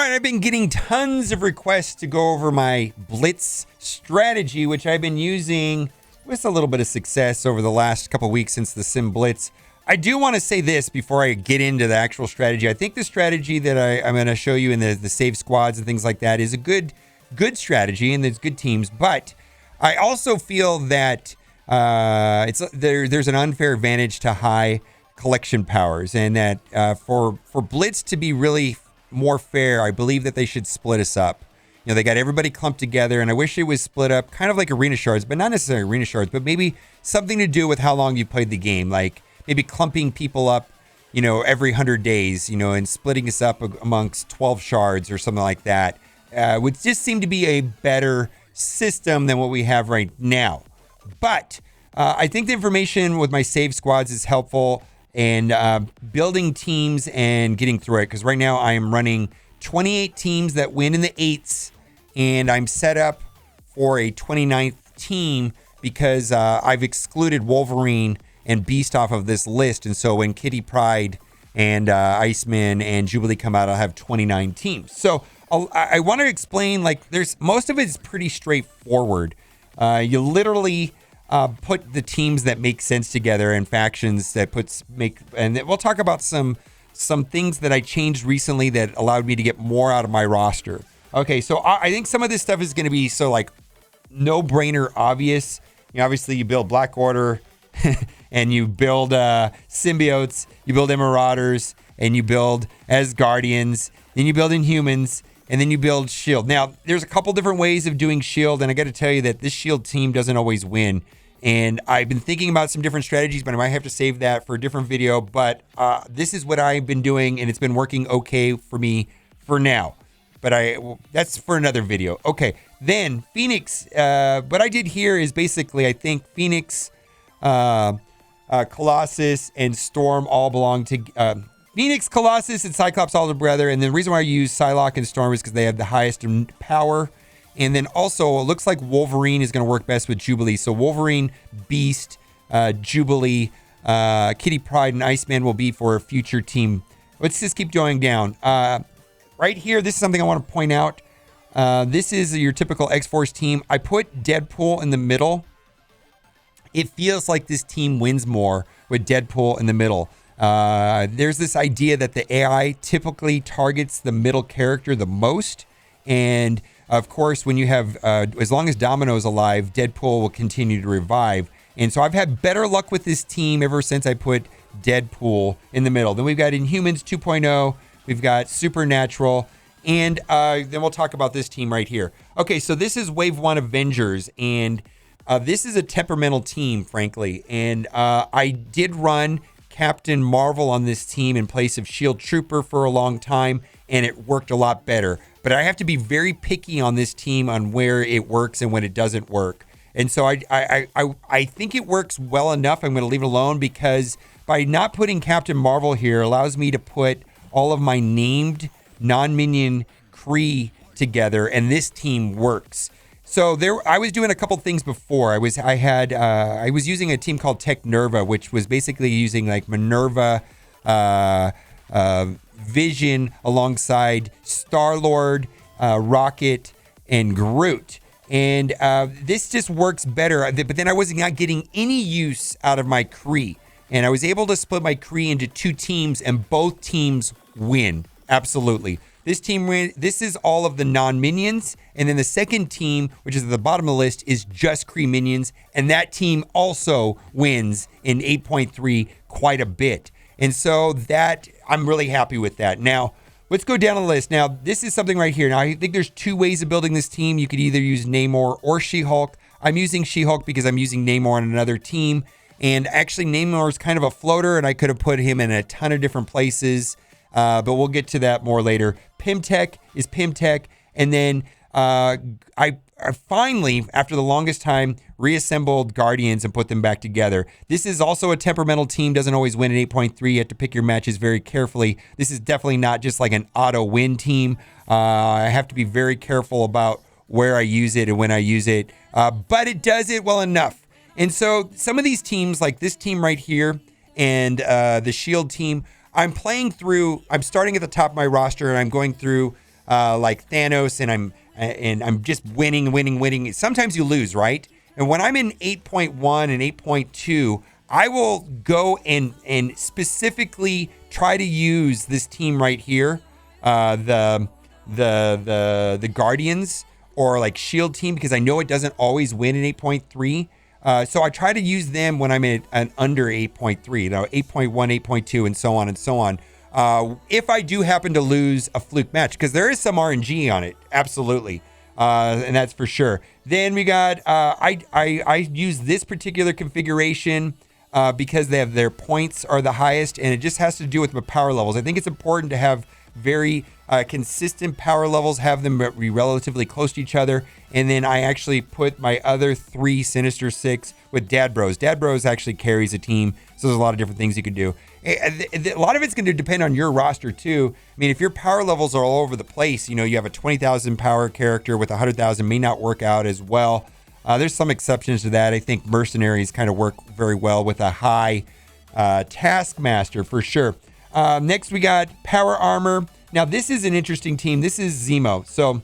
right, I've been getting tons of requests to go over my Blitz strategy, which I've been using with a little bit of success over the last couple weeks since the Sim Blitz. I do want to say this before I get into the actual strategy. I think the strategy that I'm going to show you in the save squads and things like that is a good strategy, and there's good teams. But I also feel that there's an unfair advantage to high collection powers, and that for Blitz to be really more fair, I believe that they should split us up. You know, they got everybody clumped together, and I wish it was split up kind of like arena shards, but not necessarily arena shards, but maybe something to do with how long you played the game, like maybe clumping people up, you know, every 100 days, you know, and splitting us up amongst 12 shards or something like that, would just seem to be a better system than what we have right now. But I think the information with my save squads is helpful, and building teams and getting through it, because right now I am running 28 teams that win in the 8s, and I'm set up for a 29th team because I've excluded Wolverine and Beast off of this list, and so when Kitty Pryde and Iceman and Jubilee come out, I'll have 29 teams. So I want to explain, like, most of it is pretty straightforward. You literally put the teams that make sense together and factions that and we'll talk about some things that I changed recently that allowed me to get more out of my roster. Okay, so I think some of this stuff is going to be so like no-brainer obvious. You know, obviously you build Black Order and you build symbiotes, you build Marauders, and you build Asgardians, then you build Inhumans, and then you build S.H.I.E.L.D. Now, there's a couple different ways of doing S.H.I.E.L.D., and I got to tell you that this S.H.I.E.L.D. team doesn't always win. And I've been thinking about some different strategies, but I might have to save that for a different video. But this is what I've been doing, and it's been working okay for me for now. But that's for another video. Okay, then Phoenix. What I did here is basically, I think Phoenix, Colossus, and Storm all belong to... Phoenix, Colossus, and Cyclops all together. And the reason why I use Psylocke and Storm is because they have the highest in power. And then also, it looks like Wolverine is going to work best with Jubilee. So Wolverine, Beast, Jubilee, Kitty Pryde, and Iceman will be for a future team. Let's just keep going down. Right here, this is something I want to point out. This is your typical X-Force team. I put Deadpool in the middle. It feels like this team wins more with Deadpool in the middle. There's this idea that the AI typically targets the middle character the most. And of course, when you have, as long as Domino's alive, Deadpool will continue to revive. And so I've had better luck with this team ever since I put Deadpool in the middle. Then we've got Inhumans 2.0. We've got Supernatural. And then we'll talk about this team right here. Okay, so this is Wave 1 Avengers. And this is a temperamental team, frankly. And I did run Captain Marvel on this team in place of Shield Trooper for a long time, and it worked a lot better. But I have to be very picky on this team on where it works and when it doesn't work. And so I think it works well enough. I'm going to leave it alone because by not putting Captain Marvel here allows me to put all of my named non-minion Kree together, and this team works. So I was doing a couple things before. I was using a team called Technerva, which was basically using like Minerva, Vision alongside Star-Lord, Rocket, and Groot. And this just works better. But then I was not getting any use out of my Kree. And I was able to split my Kree into two teams, and both teams win. Absolutely. This is all of the non-minions. And then the second team, which is at the bottom of the list, is just Kree minions. And that team also wins in 8.3 quite a bit. And so I'm really happy with that. Now, let's go down the list. Now, this is something right here. Now, I think there's two ways of building this team. You could either use Namor or She-Hulk. I'm using She-Hulk because I'm using Namor on another team. And actually, Namor is kind of a floater, and I could have put him in a ton of different places. But we'll get to that more later. Pimtech is Pimtech. And then I finally, after the longest time, reassembled Guardians and put them back together. This is also a temperamental team. Doesn't always win at 8.3. You have to pick your matches very carefully. This is definitely not just like an auto win team. I have to be very careful about where I use it and when I use it. But it does it well enough. And so some of these teams, like this team right here and the Shield team, I'm starting at the top of my roster and I'm going through like Thanos, and I'm just winning. Sometimes you lose, right? And when I'm in 8.1 and 8.2, I will go and specifically try to use this team right here, the Guardians or like Shield team, because I know it doesn't always win in 8.3. So I try to use them when I'm at an under 8.3, 8.1, 8.2, and so on and so on. If I do happen to lose a fluke match, because there is some RNG on it, absolutely. And that's for sure. Then we got, I use this particular configuration because they have their points are the highest, and it just has to do with my power levels. I think it's important to have very consistent power levels, have them be relatively close to each other. And then I actually put my other 3 Sinister 6 with Dad Bros. Dad Bros actually carries a team, so there's a lot of different things you can do. A lot of it's going to depend on your roster too. I mean, if your power levels are all over the place, you have a 20,000 power character with 100,000 may not work out as well. There's some exceptions to that. I think Mercenaries kind of work very well with a high Taskmaster for sure. Next, we got Power Armor. Now, this is an interesting team. This is Zemo. So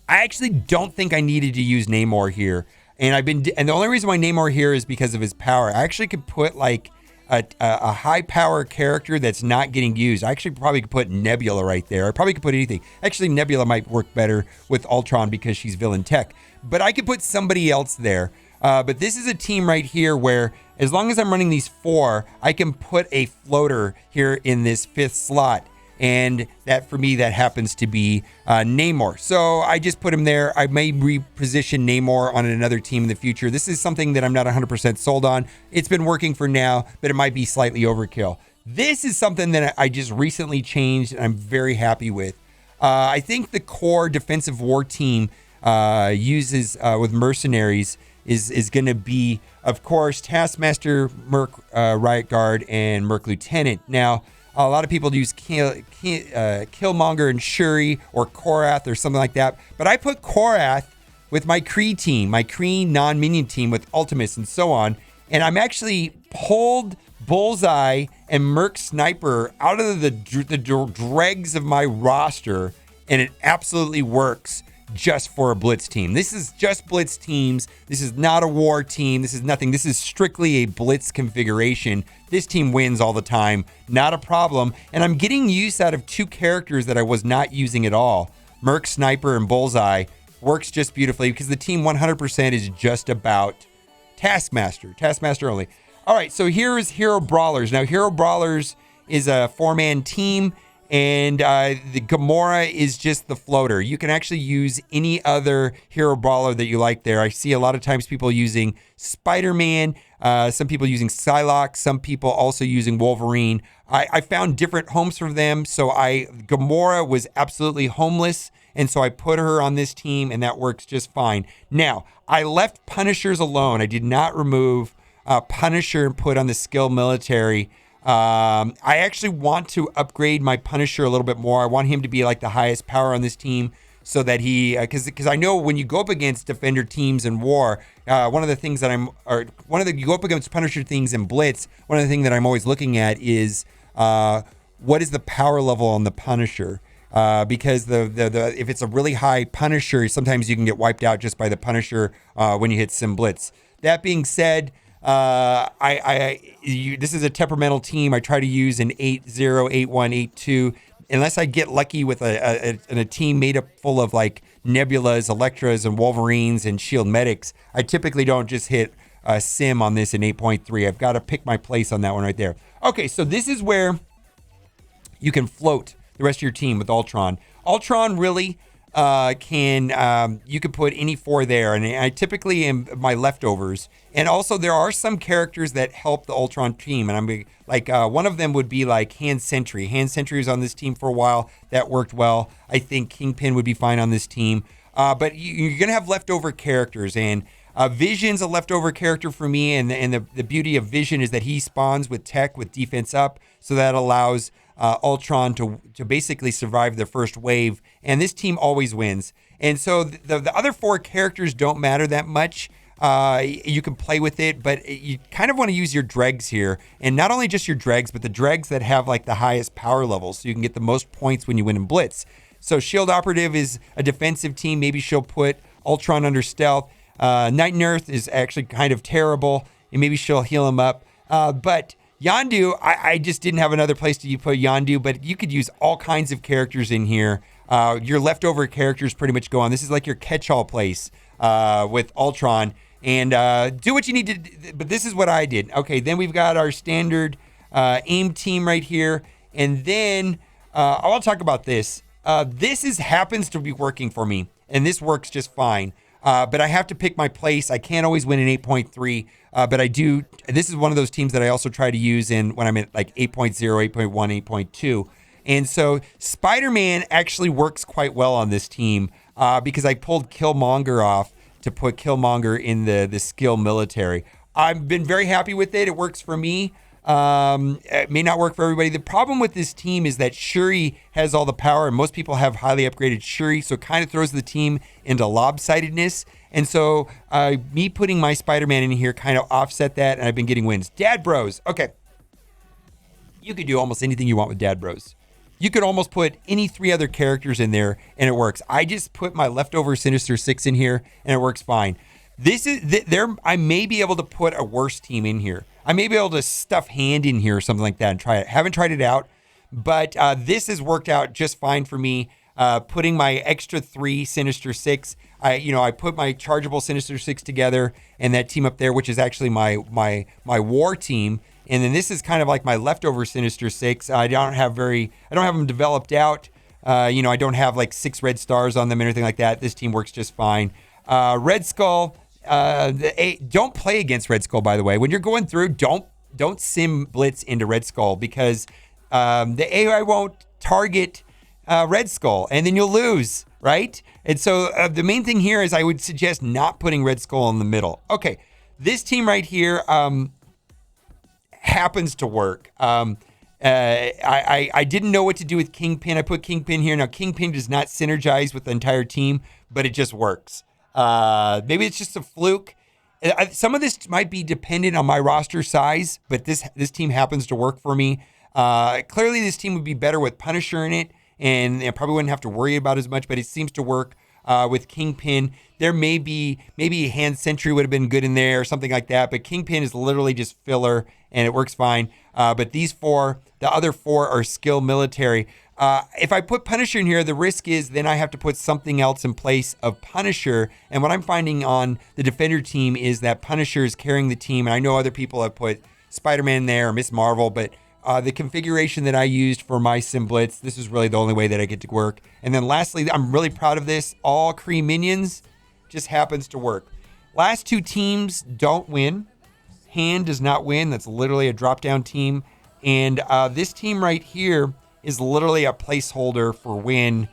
I actually don't think I needed to use Namor here. And the only reason why Namor here is because of his power. I actually could put like a high power character that's not getting used. I actually probably could put Nebula right there. I probably could put anything. Actually, Nebula might work better with Ultron because she's villain tech. But I could put somebody else there. But this is a team right here where as long as I'm running these 4, I can put a floater here in this 5th slot. And that, for me, that happens to be Namor. So I just put him there. I may reposition Namor on another team in the future. This is something that I'm not 100% sold on. It's been working for now, but it might be slightly overkill. This is something that I just recently changed and I'm very happy with. I think the core defensive war team uses with Mercenaries is going to be, of course, Taskmaster, Merc Riot Guard, and Merc Lieutenant. Now, a lot of people use Killmonger and Shuri or Korath or something like that. But I put Korath with my Kree team, my Kree non-minion team with Ultimates and so on. And I'm actually pulled Bullseye and Merc Sniper out of the dregs of my roster. And it absolutely works just for a Blitz team. This is just Blitz teams. This is not a war team. This is nothing. This is strictly a Blitz configuration. This team wins all the time. Not a problem. And I'm getting use out of 2 characters that I was not using at all. Merc Sniper and Bullseye works just beautifully because the team 100% is just about Taskmaster only. All right, so here is Hero Brawlers. Now, Hero Brawlers is a 4-man team. And the Gamora is just the floater. You can actually use any other hero brawler that you like there. I see a lot of times people using Spider-Man, some people using Psylocke, some people also using Wolverine. I found different homes for them. So Gamora was absolutely homeless. And so I put her on this team and that works just fine. Now, I left Punishers alone. I did not remove Punisher and put on the skill military. I actually want to upgrade my Punisher a little bit more. I want him to be like the highest power on this team so that he, because I know when you go up against Defender teams in war, one of the things that you go up against Punisher things in Blitz, one of the things that I'm always looking at is what is the power level on the Punisher? Because if it's a really high Punisher, sometimes you can get wiped out just by the Punisher when you hit Sim Blitz. That being said, this is a temperamental team. I try to use an 8-0, 8-1, 8-2. Unless I get lucky with a team made up full of like Nebulas, Electras, and Wolverines and Shield Medics, I typically don't just hit a Sim on this in 8.3. I've got to pick my place on that one right there. Okay, so this is where you can float the rest of your team with Ultron. Ultron really you can put any 4 there, and I typically am my leftovers. And also there are some characters that help the Ultron team, and I'm like one of them would be like Hand Sentry. Hand Sentry was on this team for a while. That worked well. I think Kingpin would be fine on this team. But you're gonna have leftover characters, and Vision's a leftover character for me. And the beauty of Vision is that he spawns with tech with defense up, so that allows Ultron to basically survive the first wave, and this team always wins. And so the other 4 characters don't matter that much. You can play with it, but you kind of want to use your dregs here, and not only just your dregs, but the dregs that have like the highest power levels, so you can get the most points when you win in Blitz. So Shield Operative is a defensive team. Maybe she'll put Ultron under stealth. Night and Earth is actually kind of terrible, and maybe she'll heal him up. But Yondu, I just didn't have another place to put Yondu, but you could use all kinds of characters in here. Your leftover characters pretty much go on. This is like your catch-all place with Ultron. And do what you need to do, but this is what I did. Okay, then we've got our standard AIM team right here. And then I'll talk about this. This happens to be working for me, and this works just fine. But I have to pick my place. I can't always win in 8.3, but I do. This is one of those teams that I also try to use in when I'm at like 8.0, 8.1, 8.2. And so Spider-Man actually works quite well on this team because I pulled Killmonger off to put Killmonger in the skill military. I've been very happy with it. It works for me. It may not work for everybody. The problem with this team is that Shuri has all the power, and most people have highly upgraded Shuri, so it kind of throws the team into lopsidedness. And so me putting my Spider-Man in here kind of offset that, and I've been getting wins. Dad Bros. Okay. You could do almost anything you want with Dad Bros. You could almost put any 3 other characters in there, and it works. I just put my leftover Sinister Six in here, and it works fine. This is there. I may be able to put a worse team in here. I may be able to stuff Hand in here or something like that and try it. Haven't tried it out, but this has worked out just fine for me. Putting my extra 3 Sinister Six. I put my chargeable Sinister Six together, and that team up there, which is actually my war team. And then this is kind of like my leftover Sinister Six. I don't have them developed out. I don't have like 6 red stars on them and anything like that. This team works just fine. Red Skull, don't play against Red Skull, by the way. When you're going through, don't sim Blitz into Red Skull because the AI won't target Red Skull, and then you'll lose, right? And so the main thing here is I would suggest not putting Red Skull in the middle. Okay, this team right here, happens to work. I didn't know what to do with Kingpin. I put Kingpin here. Now, Kingpin does not synergize with the entire team, but it just works. Maybe it's just a fluke. Some of this might be dependent on my roster size, but this team happens to work for me. Clearly, this team would be better with Punisher in it, and I probably wouldn't have to worry about as much, but it seems to work with Kingpin. There maybe Hand Sentry would have been good in there or something like that, but Kingpin is literally just filler, and it works fine. But the other 4 are skill military. If I put Punisher in here, the risk is then I have to put something else in place of Punisher. And what I'm finding on the Defender team is that Punisher is carrying the team. And I know other people have put Spider-Man there or Miss Marvel, but the configuration that I used for my Sim Blitz, this is really the only way that I get to work. And then lastly, I'm really proud of this. All Kree minions just happens to work. Last 2 teams don't win. Hand does not win. That's literally a drop-down team. And this team right here is literally a placeholder for win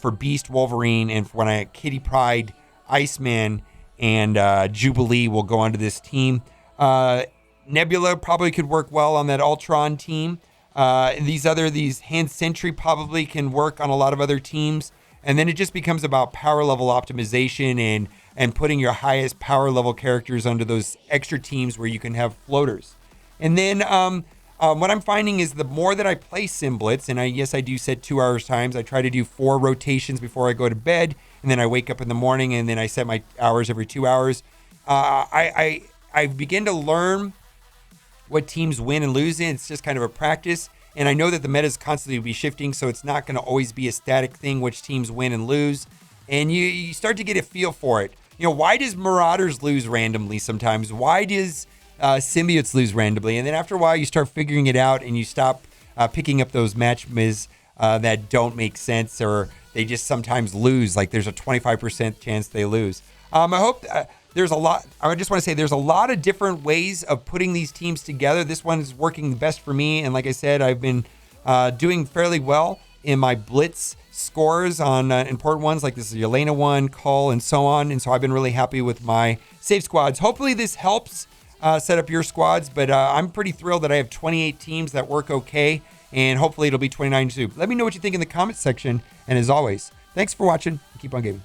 for Beast, Wolverine, and for when Kitty Pryde, Iceman, and Jubilee will go onto this team. Nebula probably could work well on that Ultron team. These Hand Sentry probably can work on a lot of other teams. And then it just becomes about power level optimization and putting your highest power level characters under those extra teams where you can have floaters. And then what I'm finding is the more that I play Sim Blitz, and I do set 2 hours times. I try to do 4 rotations before I go to bed, and then I wake up in the morning, and then I set my hours every 2 hours. I begin to learn what teams win and lose in. It's just kind of a practice. And I know that the meta is constantly be shifting, so it's not going to always be a static thing, which teams win and lose. And you start to get a feel for it. Why does Marauders lose randomly sometimes? Why does symbiotes lose randomly? And then after a while, you start figuring it out, and you stop picking up those matches that don't make sense, or they just sometimes lose. Like there's a 25% chance they lose. I hope there's a lot. I just want to say there's a lot of different ways of putting these teams together. This one is working best for me. And like I said, I've been doing fairly well in my Blitz scores on important ones like this is Yelena one, Cull, and so on. And so I've been really happy with my save squads. Hopefully this helps set up your squads. But I'm pretty thrilled that I have 28 teams that work okay. And hopefully it'll be 29 too. Let me know what you think in the comments section. And as always, thanks for watching. Keep on gaming.